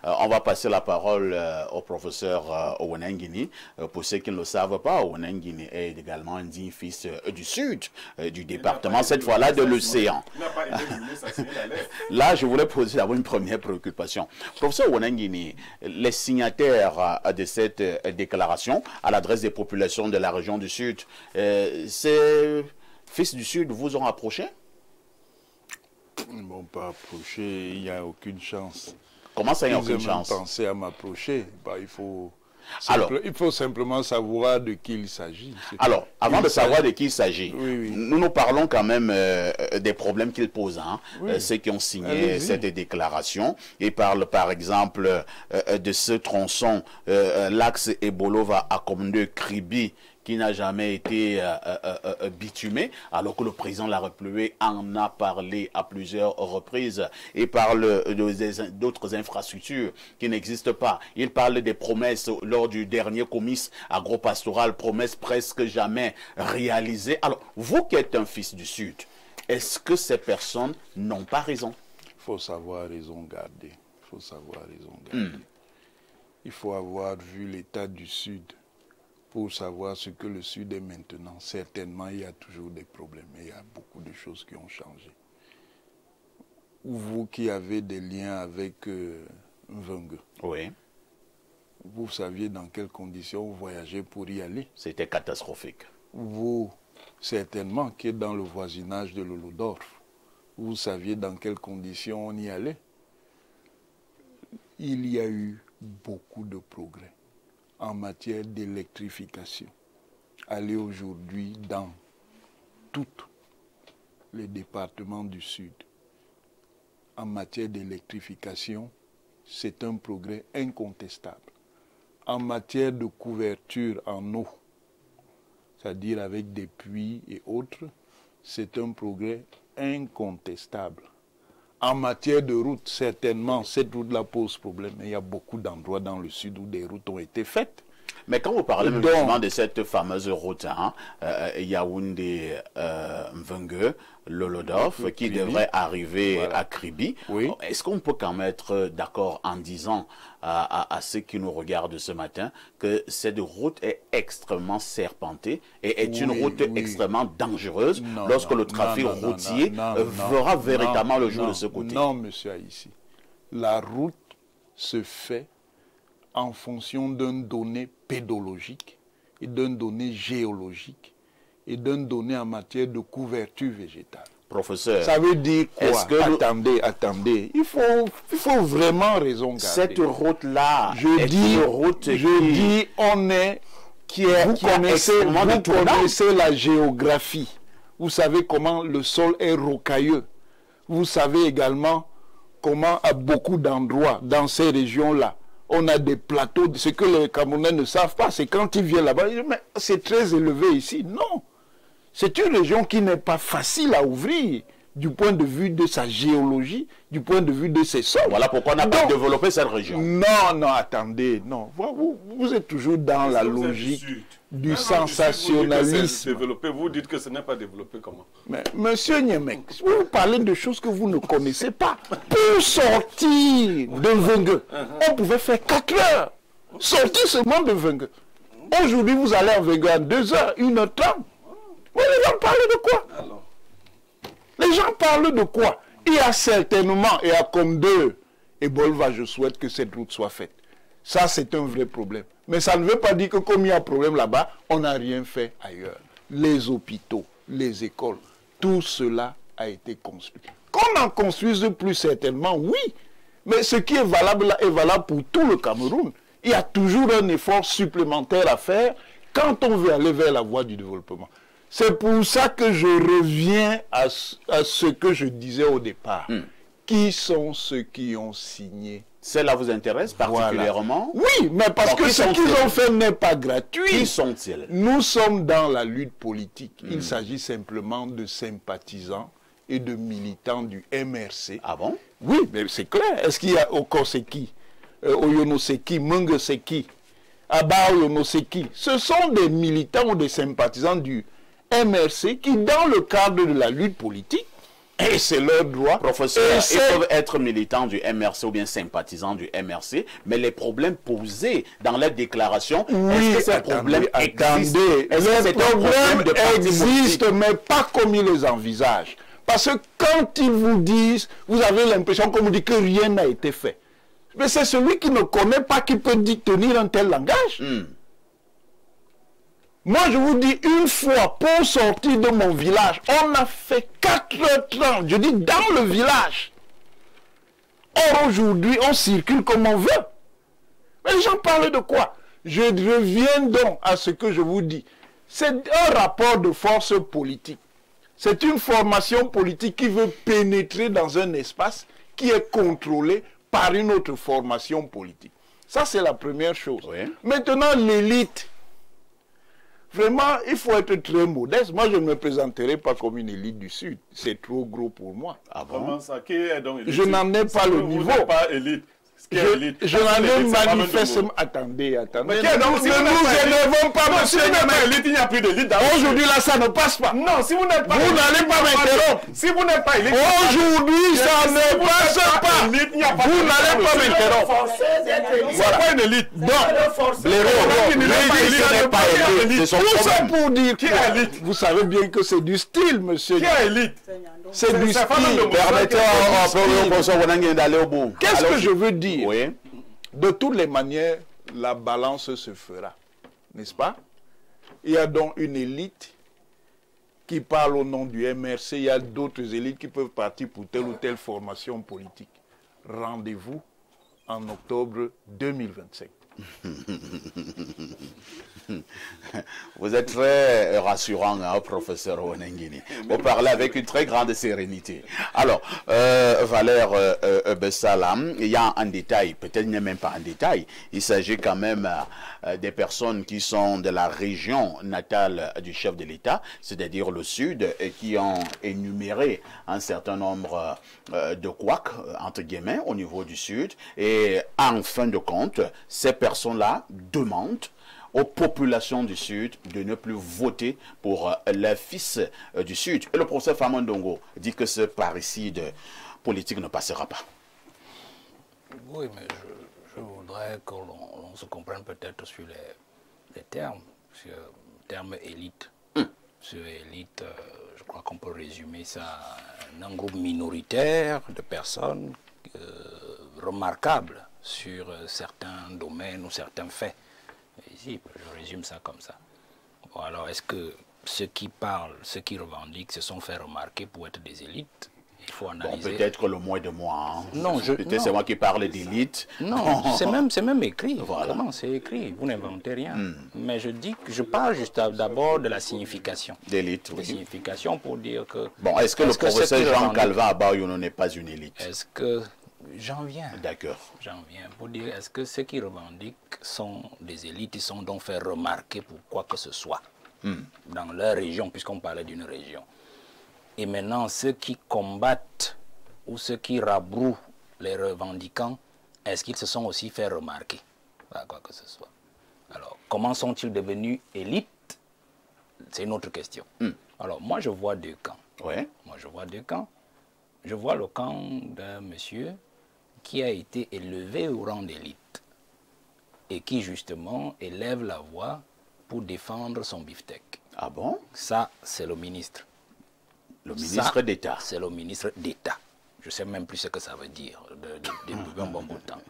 On va passer la parole au professeur Owenengini. Pour ceux qui ne le savent pas, Owenengini est également un digne fils du sud du département, cette fois-là de l'océan. Là, je voulais poser d'abord une première préoccupation. Professeur Owenengini, les signataires de cette déclaration à l'adresse des populations de la région du sud, ces fils du sud vous ont approché? Ils ne m'ont pas approché, il n'y a aucune chance. Comment ça, il n'y a aucune chance? Ils ont même pensé à m'approcher. Il faut simplement savoir de qui il s'agit. Alors, avant de savoir de qui il s'agit, oui. nous parlons quand même des problèmes qu'ils posent, hein, ceux qui ont signé cette déclaration. Ils parlent par exemple de ce tronçon, l'axe Ebolova à Komde Kribi, qui n'a jamais été bitumé, alors que le président de la République en a parlé à plusieurs reprises. Il parle d'autres infrastructures qui n'existent pas. Il parle des promesses lors du dernier comice agropastoral, promesses presque jamais réalisées. Alors, vous qui êtes un fils du Sud, est-ce que ces personnes n'ont pas raison? Il faut savoir raison garder. Il faut savoir raison garder. Il faut avoir vu l'état du Sud pour savoir ce que le Sud est maintenant. Certainement, il y a toujours des problèmes. Il y a beaucoup de choses qui ont changé. Vous qui avez des liens avec Mvengue, vous saviez dans quelles conditions vous voyagez pour y aller? C'était catastrophique. Vous, certainement, qui êtes dans le voisinage de Lolodorf, vous saviez dans quelles conditions on y allait? Il y a eu beaucoup de progrès en matière d'électrification. Allez aujourd'hui dans tous les départements du Sud. En matière d'électrification, c'est un progrès incontestable. En matière de couverture en eau, c'est-à-dire avec des puits et autres, c'est un progrès incontestable. En matière de route, certainement, cette route-là pose problème. Il y a beaucoup d'endroits dans le Sud où des routes ont été faites. Mais quand vous parlez justement de cette fameuse route, hein, Yaoundé-Mvengue, Lolodorf, qui devrait arriver à Kribi, est-ce qu'on peut quand même être d'accord en disant à ceux qui nous regardent ce matin que cette route est extrêmement serpentée et est une route extrêmement dangereuse lorsque le trafic routier verra véritablement le jour de ce côté? Non, monsieur Haïssi. La route se fait en fonction d'une donnée pédologique et d'une donnée géologique et d'une donnée en matière de couverture végétale. Professeur, ça veut dire quoi? Attendez. Il faut vraiment raison garder. Cette route-là, vous connaissez la géographie. Vous savez comment le sol est rocailleux. Vous savez également comment à beaucoup d'endroits dans ces régions-là, on a des plateaux. Ce que les Camerounais ne savent pas, c'est quand ils viennent là-bas, ils disent, mais c'est très élevé ici. Non. C'est une région qui n'est pas facile à ouvrir du point de vue de sa géologie, du point de vue de ses sols. Voilà pourquoi on n'a pas développé cette région. Non, attendez. Non. Vous êtes toujours dans la logique du sensationnalisme. Vous dites que ce n'est pas développé comment? Mais, monsieur Niemek, vous parlez de choses que vous ne connaissez pas. Pour sortir de Mvengue, on pouvait faire 4 heures. Sortir seulement de Mvengue. Aujourd'hui, vous allez à Mvengue à 2 heures, 1h30. Mais les gens parlent de quoi? Les gens parlent de quoi? Il y a certainement, et à comme 2, et Bolva, je souhaite que cette route soit faite. Ça, c'est un vrai problème. Mais ça ne veut pas dire que comme il y a un problème là-bas, on n'a rien fait ailleurs. Les hôpitaux, les écoles, tout cela a été construit. Qu'on en construise plus certainement, oui. Mais ce qui est valable là est valable pour tout le Cameroun. Il y a toujours un effort supplémentaire à faire quand on veut aller vers la voie du développement. C'est pour ça que je reviens à ce que je disais au départ. Qui sont ceux qui ont signé? Cela vous intéresse particulièrement? Oui, mais parce que ce qu'ils ont fait n'est pas gratuit. Qui sont-ils? Nous sommes dans la lutte politique. Il s'agit simplement de sympathisants et de militants du MRC. Ah bon? Oui, mais c'est clair. Est-ce qu'il y a Okoseki, Oyonoseki, Mungeseki, Aba Oyonoseki? Ce sont des militants ou des sympathisants du MRC qui, dans le cadre de la lutte politique, Et c'est leur droit. Professeur, ils peuvent être militants du MRC ou bien sympathisants du MRC, mais les problèmes posés dans les déclarations, est-ce que ces problèmes existent? Les problèmes existent, mais pas comme ils les envisagent. Parce que quand ils vous disent, vous avez l'impression qu'on vous dit que rien n'a été fait. Mais c'est celui qui ne connaît pas qui peut tenir un tel langage. Moi, je vous dis, une fois, pour sortir de mon village, on a fait 4h30, je dis dans le village. Or, aujourd'hui, on circule comme on veut. Mais les gens parlent de quoi? Je reviens donc à ce que je vous dis. C'est un rapport de force politique. C'est une formation politique qui veut pénétrer dans un espace qui est contrôlé par une autre formation politique. Ça, c'est la première chose. Oui. Maintenant, l'élite. Vraiment, il faut être très modeste. Moi, je ne me présenterai pas comme une élite du Sud. C'est trop gros pour moi. Ah bon? Comment ça? Qui est donc élite? Je n'en ai pas le niveau. Vous n'êtes pas élite. Je n'en ai manifestement... Attendez. Mais donc, si nous n'élevons pas, monsieur, il n'y a plus d'élite. Aujourd'hui, là, ça ne passe pas. Non, si vous n'êtes pas... Vous n'allez pas m'interrompre. Si vous n'êtes pas élite... Aujourd'hui, ça ne passe pas. Vous n'allez pas m'interrompre. C'est pas une élite. Donc, tout ça pour dire que... Vous savez bien que c'est du style, monsieur. Qui est élite? C'est du style. Qu'est-ce que je veux dire? Oui. De toutes les manières, la balance se fera. N'est-ce pas? Il y a donc une élite qui parle au nom du MRC. Il y a d'autres élites qui peuvent partir pour telle ou telle formation politique. Rendez-vous en octobre 2025. Vous êtes très rassurant, hein, professeur Onengini. Vous parlez avec une très grande sérénité. Alors, Valère Bessalam, il y a un détail, peut-être il n'y a même pas un détail. Il s'agit quand même des personnes qui sont de la région natale du chef de l'État, c'est-à-dire le Sud, et qui ont énuméré un certain nombre de couacs, entre guillemets, au niveau du Sud. Et en fin de compte, ces personnes-là demandent aux populations du Sud de ne plus voter pour les fils du Sud. Et le professeur Famandongo dit que ce parricide politique ne passera pas. Oui, mais je voudrais que l'on se comprenne peut-être sur les termes, sur le terme élite. Sur élite, je crois qu'on peut résumer ça à un groupe minoritaire de personnes remarquables sur certains domaines ou certains faits. Ici, je résume ça comme ça. Bon, alors, est-ce que ceux qui parlent, ceux qui revendiquent se sont fait remarquer pour être des élites? Il faut analyser. Bon, peut-être que le moins de moi. Hein. Non, peut-être c'est moi qui parle d'élite. Non, c'est même écrit. Voilà. Vraiment, c'est écrit. Vous n'inventez rien. Mais je parle juste d'abord de la signification. D'élite, oui. De signification pour dire que... Bon, est-ce que le professeur Jean Calvin Abayono n'est pas une élite? Est-ce que... J'en viens. D'accord. J'en viens pour dire, est-ce que ceux qui revendiquent sont des élites, ils sont donc fait remarquer pour quoi que ce soit dans leur région, puisqu'on parlait d'une région. Et maintenant, ceux qui combattent ou ceux qui rabrouent les revendiquants, est-ce qu'ils se sont aussi fait remarquer par quoi que ce soit? Alors, comment sont-ils devenus élites? C'est une autre question. Alors, moi, je vois deux camps. Ouais. Moi, je vois deux camps. Je vois le camp d'un monsieur qui a été élevé au rang d'élite et qui justement élève la voix pour défendre son beefsteak. Ah bon? Ça, c'est le ministre. Le ministre d'État. C'est le ministre d'État. Je ne sais même plus ce que ça veut dire depuis un bon bout de temps.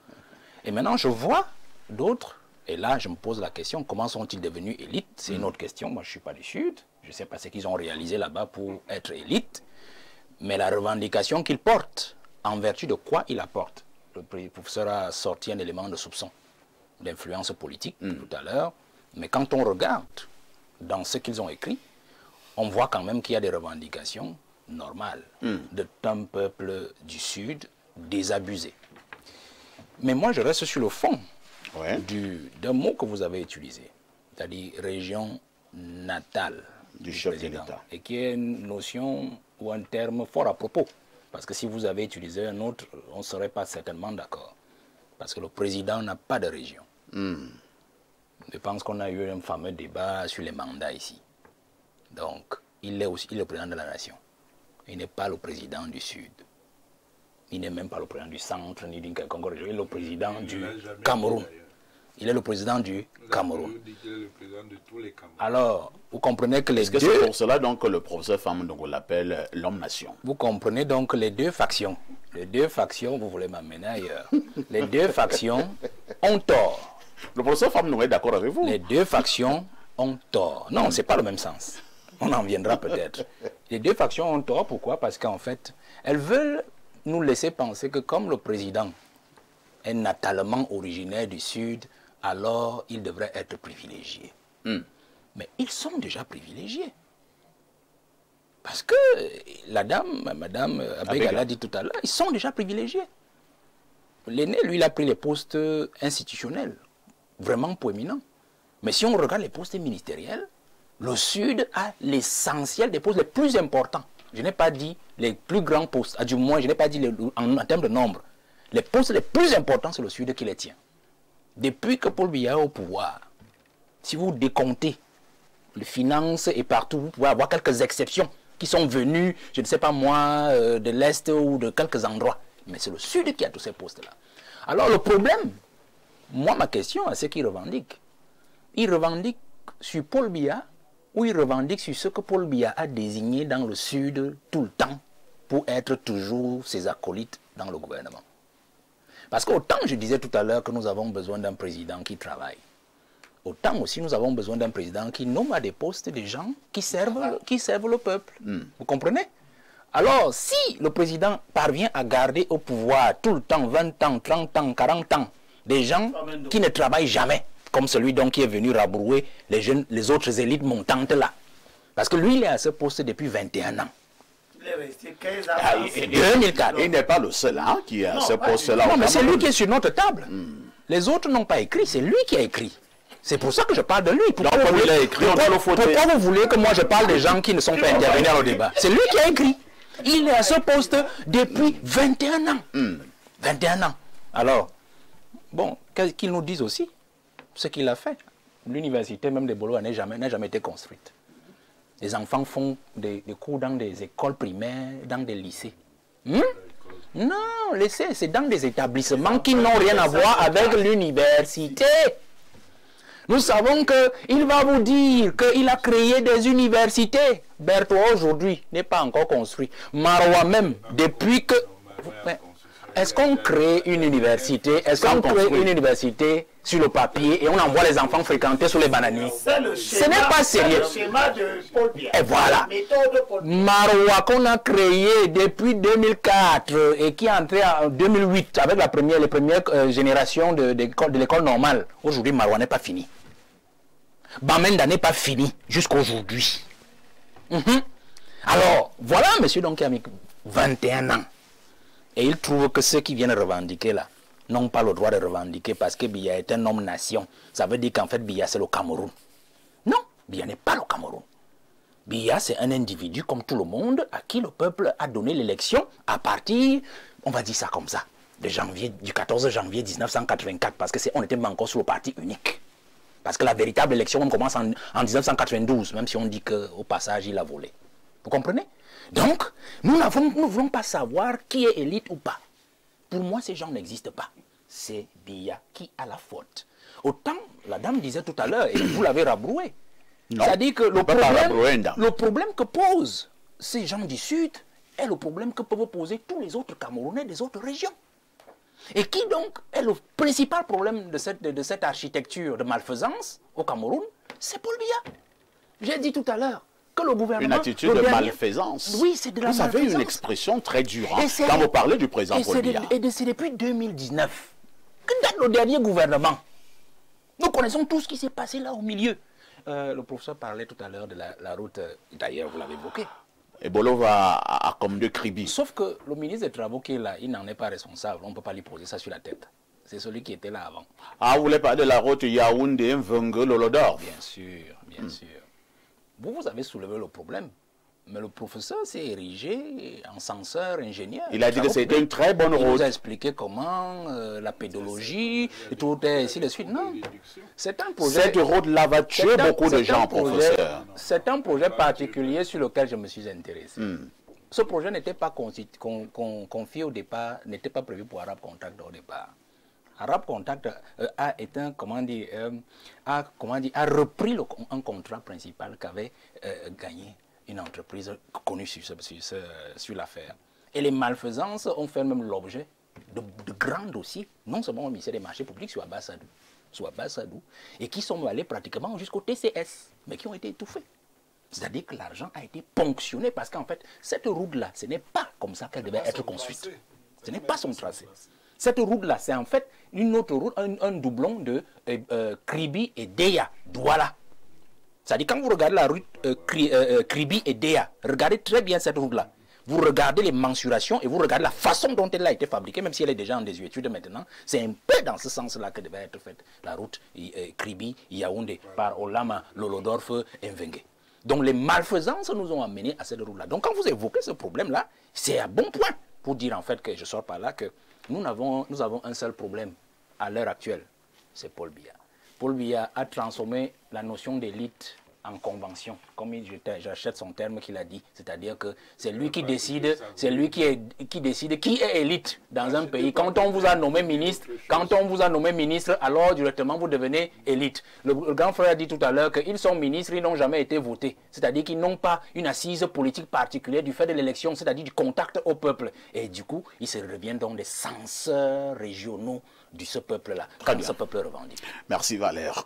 Et maintenant, je vois d'autres, et là, je me pose la question, comment sont-ils devenus élites? C'est une autre question. Moi, je ne suis pas du Sud. Je ne sais pas ce qu'ils ont réalisé là-bas pour être élite. Mais la revendication qu'ils portent, en vertu de quoi ils la portent. Le professeur a sorti un élément de soupçon, d'influence politique tout à l'heure. Mais quand on regarde dans ce qu'ils ont écrit, on voit quand même qu'il y a des revendications normales d'un peuple du Sud désabusé. Mais moi, je reste sur le fond d'un mot que vous avez utilisé, c'est-à-dire région natale du chef de l'État. Et qui est une notion ou un terme fort à propos. Parce que si vous avez utilisé un autre, on ne serait pas certainement d'accord. Parce que le président n'a pas de région. Je pense qu'on a eu un fameux débat sur les mandats ici. Donc, il est aussi le président de la nation. Il n'est pas le président du Sud. Il n'est même pas le président du centre, ni d'une quelconque région. Il est le président du Cameroun. Il est le président du Cameroun. Alors, vous comprenez que les deux... C'est pour cela donc que le professeur Famdongo l'appelle l'homme-nation. Vous comprenez donc les deux factions. Les deux factions, vous voulez m'amener ailleurs. Les deux factions ont tort. Le professeur Famdongo est d'accord avec vous? Les deux factions ont tort. Non, ce n'est pas le même sens. On en viendra peut-être. Les deux factions ont tort. Pourquoi? Parce qu'en fait, elles veulent nous laisser penser que comme le président est natalement originaire du Sud, alors il devrait être privilégié. Mais ils sont déjà privilégiés. Parce que la dame, Madame Abega l'a dit tout à l'heure, ils sont déjà privilégiés. L'aîné, lui, il a pris les postes institutionnels, vraiment proéminents. Mais si on regarde les postes ministériels, le Sud a l'essentiel des postes les plus importants. Je n'ai pas dit les plus grands postes, du moins je n'ai pas dit en termes de nombre. Les postes les plus importants, c'est le Sud qui les tient. Depuis que Paul Biya est au pouvoir, si vous décomptez les finances et partout, vous pouvez avoir quelques exceptions qui sont venues, je ne sais pas moi, de l'Est ou de quelques endroits. Mais c'est le Sud qui a tous ces postes-là. Alors le problème, moi ma question à ceux qui revendiquent, ils revendiquent sur Paul Biya ou ils revendiquent sur ce que Paul Biya a désigné dans le Sud tout le temps pour être toujours ses acolytes dans le gouvernement. Parce qu'autant je disais tout à l'heure que nous avons besoin d'un président qui travaille, autant aussi nous avons besoin d'un président qui nomme à des postes des gens qui servent le peuple. Vous comprenez? Alors si le président parvient à garder au pouvoir tout le temps, 20 ans, 30 ans, 40 ans, des gens qui ne travaillent jamais, comme celui donc qui est venu rabrouer les autres élites montantes là. Parce que lui, il est à ce poste depuis 21 ans. Il est resté 15 ans. 2004. Il n'est pas le seul qui est à ce poste-là. Non, mais c'est lui qui est sur notre table. Les autres n'ont pas écrit, c'est lui qui a écrit. C'est pour ça que je parle de lui. Pourquoi vous voulez que moi je parle des gens qui ne sont pas intervenus au débat? C'est lui qui a écrit. Il est à ce poste depuis 21 ans. 21 ans. Alors, bon, qu'ils nous disent aussi ce qu'il a fait. L'université même de Bolo n'a jamais été construite. Les enfants font des cours dans des écoles primaires, dans des lycées. Non, c'est dans des établissements qui n'ont rien à voir avec l'université. Nous savons qu'il va vous dire qu'il a créé des universités. Berthoud aujourd'hui n'est pas encore construit. Maroua même, depuis que... Est-ce qu'on crée une université? Est-ce qu'on crée une université sur le papier et on envoie les enfants fréquenter sous les bananiers? Ce n'est pas sérieux. Et voilà. Maroua qu'on a créé depuis 2004 et qui est entré en 2008 avec les premières générations de l'école normale. Aujourd'hui, Maroua n'est pas fini. Bamenda n'est pas fini jusqu'aujourd'hui. Alors, voilà un monsieur donc qui a mis 21 ans. Et il trouve que ceux qui viennent revendiquer là n'ont pas le droit de revendiquer parce que Biya est un homme-nation. Ça veut dire qu'en fait Biya c'est le Cameroun. Non, Biya n'est pas le Cameroun. Biya c'est un individu comme tout le monde à qui le peuple a donné l'élection à partir, on va dire ça comme ça, du 14 janvier 1984 parce que on était encore sous le parti unique. Parce que la véritable élection on commence en 1992, même si on dit qu'au passage il a volé. Vous comprenez? Donc, nous ne voulons pas savoir qui est élite ou pas. Pour moi, ces gens n'existent pas. C'est Biya qui a la faute. Autant, la dame disait tout à l'heure, et vous l'avez rabroué. C'est-à-dire que le problème que posent ces gens du Sud est le problème que peuvent poser tous les autres Camerounais des autres régions. Et qui donc est le principal problème de cette architecture de malfaisance au Cameroun? C'est Paul Biya. J'ai dit tout à l'heure. Le gouvernement, une attitude de malfaisance. Oui, c'est de la malfaisance. Vous avez une expression très dure quand vous parlez du président Paul Biya. Et c'est depuis 2019 que dans le dernier gouvernement, nous connaissons tout ce qui s'est passé là au milieu. Le professeur parlait tout à l'heure de la route, d'ailleurs vous l'avez évoqué. Et Bolo va à comme de Kribi. Sauf que le ministre des Travaux qui est là, il n'en est pas responsable. On ne peut pas lui poser ça sur la tête. C'est celui qui était là avant. Ah, vous voulez parler de la route Yaoundé-Mvengue-Lolodor? Bien sûr, bien sûr. Vous avez soulevé le problème, mais le professeur s'est érigé en censeur, ingénieur. Il a dit que c'était une très bonne route. Il nous a expliqué comment la pédologie, et tout est ainsi de suite. Non, c'est un projet... Cette route-là va tuer beaucoup de gens, professeur. C'est un projet particulier sur lequel je me suis intéressé. ce projet n'était pas confié au départ, n'était pas prévu pour Arab Contact au départ. Arab Contact a repris un contrat principal qu'avait gagné une entreprise connue sur l'affaire. Et les malfaisances ont fait même l'objet de grands dossiers, non seulement au ministère des Marchés Publics sur Abbas Sadou, et qui sont allés pratiquement jusqu'au TCS, mais qui ont été étouffés. C'est-à-dire que l'argent a été ponctionné parce qu'en fait, cette route-là, ce n'est pas comme ça qu'elle devait être construite. Ce n'est pas son tracé. Cette route-là, c'est en fait une autre route, un doublon de Kribi et Deya, Douala. C'est-à-dire quand vous regardez la route Kribi et Deya, regardez très bien cette route-là. Vous regardez les mensurations et vous regardez la façon dont elle a été fabriquée, même si elle est déjà en désuétude maintenant. C'est un peu dans ce sens-là que devait être faite la route Kribi, Yaoundé, par Olama, Lolodorf et Mvengue. Donc les malfaisances nous ont amenés à cette route-là. Donc quand vous évoquez ce problème-là, c'est un bon point pour dire en fait que je sors par là que nous avons un seul problème à l'heure actuelle, c'est Paul Biya. Paul Biya a transformé la notion d'élite en convention, comme j'achète son terme qu'il a dit, c'est-à-dire que c'est lui qui décide, qui est élite dans un pays. Quand on vous a nommé ministre, alors directement vous devenez élite. Le grand frère a dit tout à l'heure qu'ils sont ministres, ils n'ont jamais été votés, c'est-à-dire qu'ils n'ont pas une assise politique particulière du fait de l'élection, c'est-à-dire du contact au peuple. Et du coup, ils se reviennent dans des censeurs régionaux de ce peuple-là, quand ce peuple revendique. Merci Valère.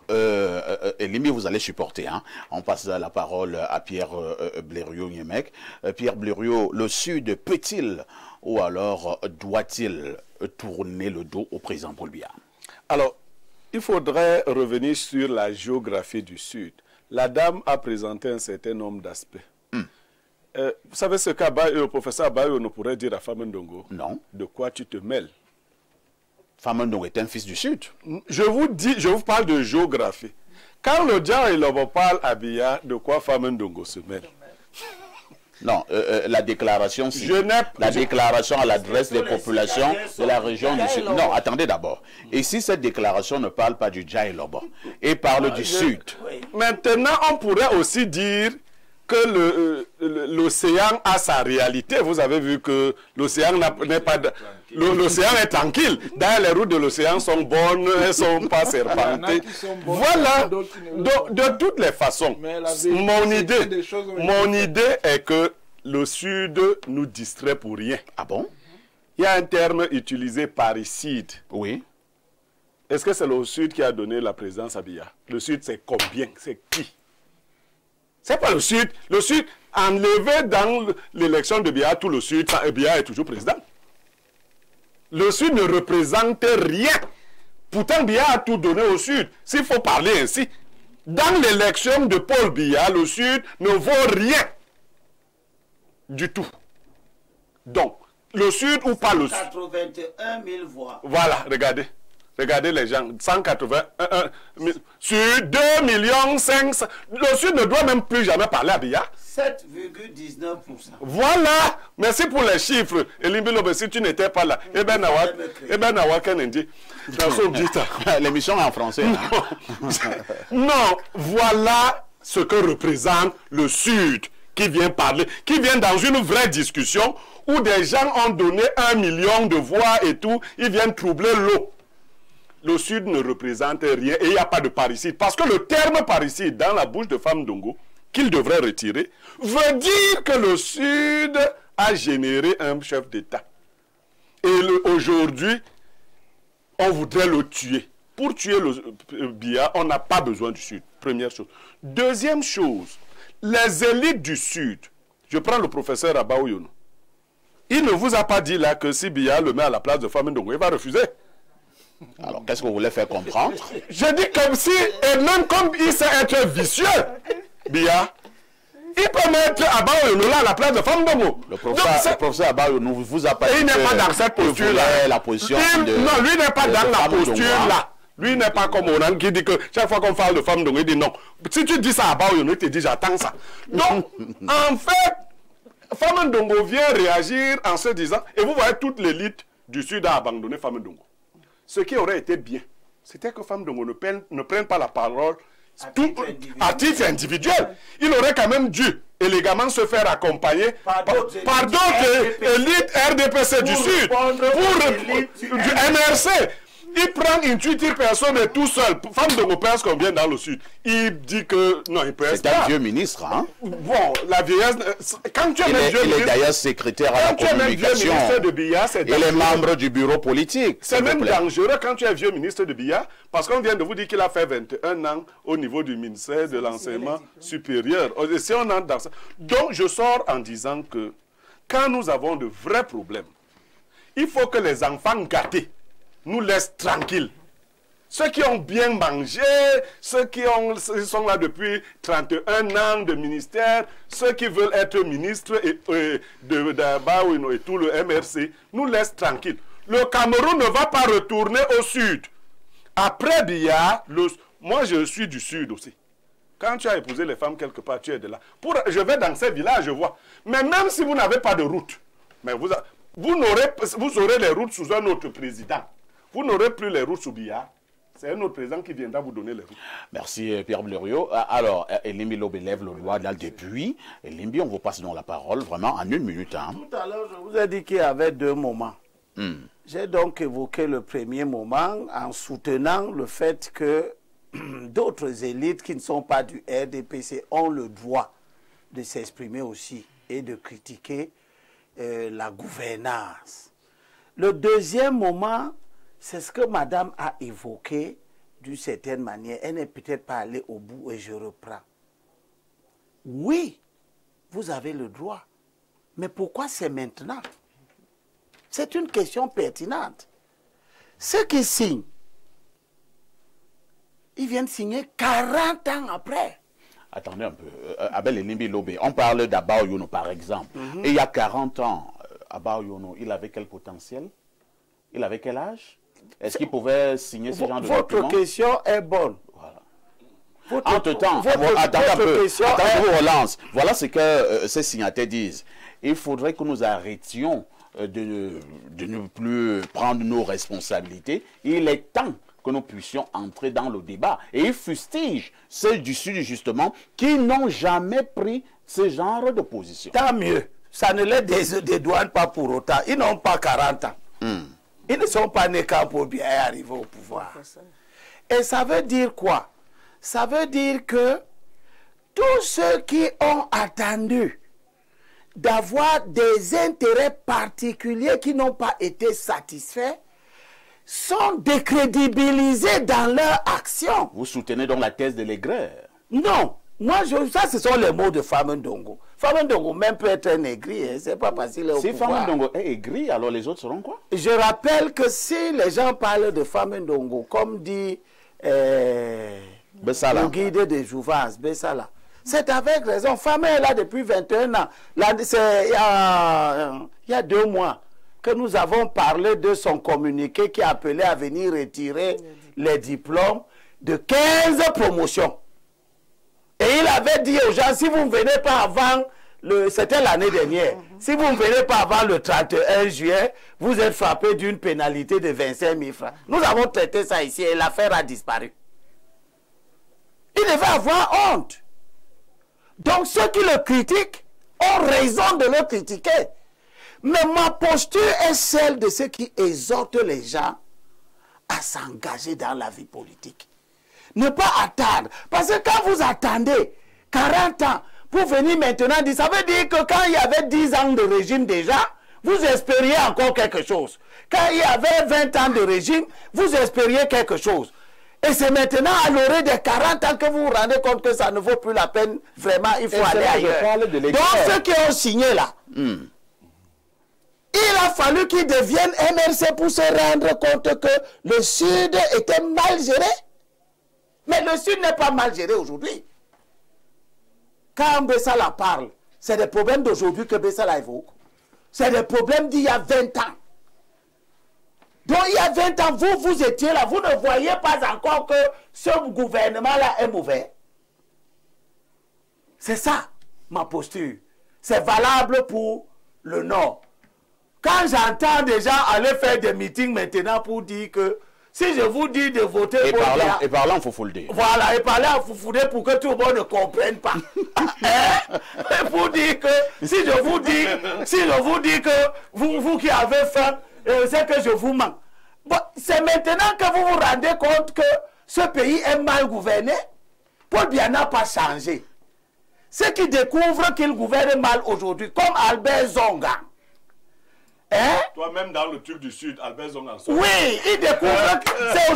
Limi, vous allez supporter. Hein. On passe la parole à Pierre Blériot-Niemek. Pierre Blériot, le Sud peut-il ou alors doit-il tourner le dos au président Paul Biya? Alors, il faudrait revenir sur la géographie du Sud. La dame a présenté un certain nombre d'aspects. Vous savez ce que professeur Abayo ne pourrait dire à Famendongo? Non. De quoi tu te mêles? Famendongo est un fils du Sud. Je vous parle de géographie. Quand le Djan et l'Obo parle à Biya, de quoi Famendongo se mêle? Non, la déclaration, déclaration à l'adresse des populations de la région du Sud. Non, attendez d'abord. Et si cette déclaration ne parle pas du Dja et l'Obo et parle du Sud? Maintenant, on pourrait aussi dire que l'océan a sa réalité. Vous avez vu que l'océan n'est pas... L'océan est tranquille. D'ailleurs, les routes de l'océan sont bonnes, elles ne sont pas serpentées. Voilà. De toutes les façons, mon idée est que le Sud nous distrait pour rien. Ah bon? Il y a un terme utilisé, parricide. Oui. Est-ce que c'est le Sud qui a donné la présidence à Biya? Le Sud, c'est combien? C'est qui? C'est pas le Sud. Le Sud, enlevé dans l'élection de Biya, tout le Sud, Biya est toujours président. Le Sud ne représente rien. Pourtant, Biya a tout donné au Sud. S'il faut parler ainsi, dans l'élection de Paul Biya, le Sud ne vaut rien du tout. Donc, le Sud ou pas le Sud? 181 000 voix. Voilà, regardez. Regardez les gens, 181 000, sur 2 500 000. Le Sud ne doit même plus jamais parler à Biya. 7,19%. Voilà. Merci pour les chiffres. Elimbilobe, si tu n'étais pas là, l'émission est en français. Non, voilà ce que représente le Sud qui vient parler, qui vient dans une vraie discussion où des gens ont donné 1 million de voix et tout, ils viennent troubler l'eau. Le Sud ne représente rien et il n'y a pas de parricide. Parce que le terme parricide dans la bouche de Famendongo, qu'il devrait retirer, veut dire que le Sud a généré un chef d'État. Et aujourd'hui, on voudrait le tuer. Pour tuer le Biya, on n'a pas besoin du Sud. Première chose. Deuxième chose, les élites du Sud, je prends le professeur Abaoyono, il ne vous a pas dit là que si Biya le met à la place de Famendongo, il va refuser. Alors, qu'est-ce que vous voulez faire comprendre? Je dis comme si, et même comme il sait être vicieux, Biya, il peut mettre Abaoyono là à la place de Famendongo. Le professeur Abaoyono vous a pas dit. Il n'est pas dans cette posture-là. La position non, lui n'est pas dans la posture-là. Lui n'est pas comme Onan qui dit que chaque fois qu'on parle de Famendongo, il dit non. Si tu dis ça à Abaoyono, il te dit j'attends ça. Donc, en fait, Famendongo vient réagir en se disant, et vous voyez toute l'élite du Sud a abandonné Famendongo. Ce qui aurait été bien, c'était que Famendongo ne prenne pas la parole à titre individuel. Il aurait quand même dû élégamment se faire accompagner par d'autres élites RDPC du Sud, du MRC. Il prend une tuiture personne et tout seul. Femme de mon père, qu'on vient dans le Sud. Il dit que non, il peut être. C'est un vieux ministre, hein? Bon, la vieillesse. Quand tu es même vieux ministre. Il est d'ailleurs secrétaire à la communication. De Biya, il est membre du bureau politique. C'est même dangereux quand tu es vieux ministre de Biya, parce qu'on vient de vous dire qu'il a fait 21 ans au niveau du ministère de l'enseignement supérieur. Si on entre dans ça. Donc, je sors en disant que quand nous avons de vrais problèmes, il faut que les enfants gâtés nous laissent tranquilles. Ceux qui ont bien mangé, ceux qui sont là depuis 31 ans de ministère, ceux qui veulent être ministres et tout le MRC, nous laissent tranquilles. Le Cameroun ne va pas retourner au Sud. Après Biya, moi je suis du Sud aussi. Quand tu as épousé les femmes quelque part, tu es de là. Je vais dans ces villages, je vois. Mais même si vous n'avez pas de route, mais vous aurez les routes sous un autre président. Vous n'aurez plus les routes sous Biya. C'est un autre président qui viendra vous donner les routes. Merci Pierre Blériot. Alors, Elimbi Lobé lève le doigt là depuis. Elimbi, on vous passe donc la parole vraiment en 1 minute. Hein. Tout à l'heure, je vous ai dit qu'il y avait 2 moments. J'ai donc évoqué le premier moment en soutenant le fait que d'autres élites qui ne sont pas du RDPC ont le droit de s'exprimer aussi et de critiquer la gouvernance. Le deuxième moment, c'est ce que madame a évoqué d'une certaine manière. Elle n'est peut-être pas allée au bout et je reprends. Oui, vous avez le droit. Mais pourquoi c'est maintenant? C'est une question pertinente. Ceux qui signent, ils viennent signer 40 ans après. Attendez un peu. Abel Elimbi Lobé, on parle d'Abao Yono par exemple. Et il y a 40 ans, Abao Yono, il avait quel potentiel? Il avait quel âge? Est-ce qu'il pouvait signer ce genre de document? Votre question est bonne. Voilà. Entre-temps, attendez un peu, attendez, vous relance. Voilà ce que ces signataires disent. Il faudrait que nous arrêtions de ne plus prendre nos responsabilités. Il est temps que nous puissions entrer dans le débat. Et ils fustigent ceux du Sud, justement, qui n'ont jamais pris ce genre de position. Tant mieux. Ça ne les dédouane pas pour autant. Ils n'ont pas 40 ans. Ils ne sont pas nés quand pour bien arriver au pouvoir. Et ça veut dire quoi? Ça veut dire que tous ceux qui ont attendu d'avoir des intérêts particuliers qui n'ont pas été satisfaits sont décrédibilisés dans leur action. Vous soutenez donc la thèse de l'aigreur? Non. Moi, ça, ce sont les mots de Fameu Ndongo. Fameu Ndongo même peut être un aigri, hein. C'est pas facile au pouvoir. Si Fameu Ndongo est aigri, alors les autres seront quoi? Je rappelle que si les gens parlent de Fameu Ndongo, comme dit le guide des Jouvence, Bessala, c'est avec raison. Fameu est là depuis 21 ans. Il y a 2 mois que nous avons parlé de son communiqué qui appelait à venir retirer les diplômes de 15 promotions. Et il avait dit aux gens, si vous ne venez pas avant, c'était l'année dernière, si vous ne venez pas avant le 31 juillet, vous êtes frappé d'une pénalité de 25 000 francs. Nous avons traité ça ici et l'affaire a disparu. Il devait avoir honte. Donc ceux qui le critiquent ont raison de le critiquer. Mais ma posture est celle de ceux qui exhortent les gens à s'engager dans la vie politique. Ne pas attendre. Parce que quand vous attendez 40 ans pour venir maintenant dire, ça veut dire que quand il y avait 10 ans de régime déjà, vous espériez encore quelque chose. Quand il y avait 20 ans de régime, vous espériez quelque chose. Et c'est maintenant à l'orée des 40 ans que vous vous rendez compte que ça ne vaut plus la peine. Vraiment, il faut aller ailleurs. Donc ceux qui ont signé là, il a fallu qu'ils deviennent MRC pour se rendre compte que le Sud était mal géré. Mais le Sud n'est pas mal géré aujourd'hui. Quand Bessala parle, c'est des problèmes d'aujourd'hui que Bessala évoque. C'est des problèmes d'il y a 20 ans. Donc il y a 20 ans, vous étiez là, vous ne voyez pas encore que ce gouvernement-là est mauvais. C'est ça, ma posture. C'est valable pour le Nord. Quand j'entends des gens aller faire des meetings maintenant pour dire que Si je vous dis de voter Paul Biya... Et parlant, il faut le dire. Voilà, et parler à Foufoudé pour que tout le monde ne comprenne pas. Pour dire que, si je vous dis que vous qui avez faim, c'est que je vous mens. Bon, c'est maintenant que vous vous rendez compte que ce pays est mal gouverné. Paul Biya n'a pas changé. Ceux qui découvrent qu'il gouverne mal aujourd'hui, comme Albert Zonga. Hein? Toi-même dans le truc du Sud, Albert Zonga. Oui, il découvre. C'est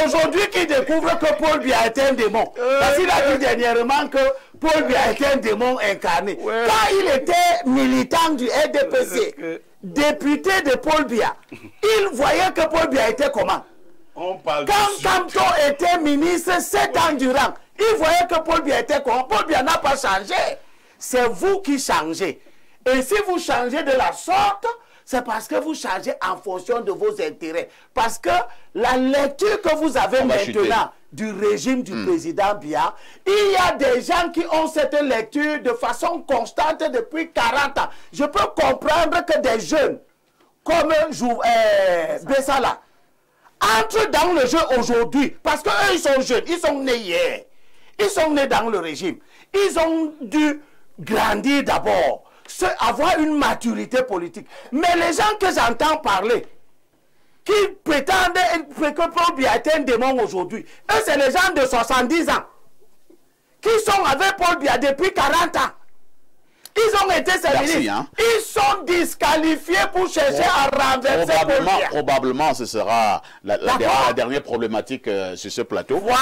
aujourd'hui qu'il découvre que Paul Biya est un démon. Parce qu'il a dit dernièrement que Paul Biya est un démon incarné. Quand il était militant du RDPC, député de Paul Biya, il voyait que Paul Biya était comment? Quand Kamto était ministre 7 ans durant, il voyait que Paul Biya était comment? Paul Biya n'a pas changé. C'est vous qui changez. Et si vous changez de la sorte, c'est parce que vous changez en fonction de vos intérêts. Parce que la lecture que vous avez maintenant du régime du président Biya, il y a des gens qui ont cette lecture de façon constante depuis 40 ans. Je peux comprendre que des jeunes comme Bessala entrent dans le jeu aujourd'hui. Parce qu'eux, ils sont jeunes, ils sont nés hier. Ils sont nés dans le régime. Ils ont dû grandir d'abord. Avoir une maturité politique. Mais les gens que j'entends parler, qui prétendent que Paul Biya est un démon aujourd'hui, eux, c'est les gens de 70 ans, qui sont avec Paul Biya depuis 40 ans. Ils ont été sélectionnés. Ils sont disqualifiés pour chercher à renverser Paul Biya. Probablement, ce sera la dernière problématique sur ce plateau. Voilà.